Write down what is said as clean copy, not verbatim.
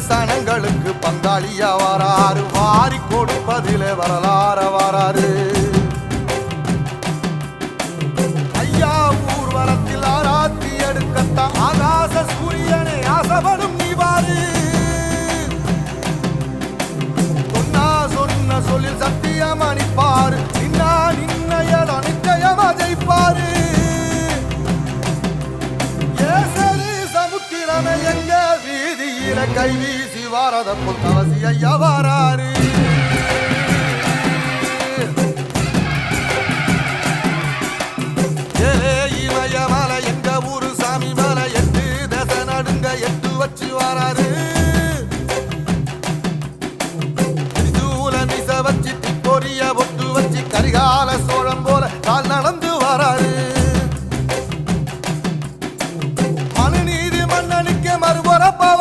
சனங்களுக்கு பங்காளியா வராரு, வாரி கொடுப்பதிலே வரலாற வராரு. ஐயா ஊர்வலத்தில் ஆராத்தி எடுக்கத்தான் ஆகாச சூரியனே ஆசைப்படும் நீவாரு. சொன்னா சொன்ன சொல்லில் சத்தியம் அணிப்பாரு, நின்னா நின்னையட நிச்சயமா ஜெயிப்பாரு. சமுத்திரமே எங்க வீதியில கை வீசி வாரத புத்தவசி ஐயா வாராரு. இமய மலை எங்க ஊரு சாமி மலை, எட்டு தசை நடுங்க எட்டு வச்சு வாராரு. திரிசூல மிச வச்சு பொரிய ஒட்டு வச்சு கரிகால சோழம் போல கால் நடந்து வாராரு.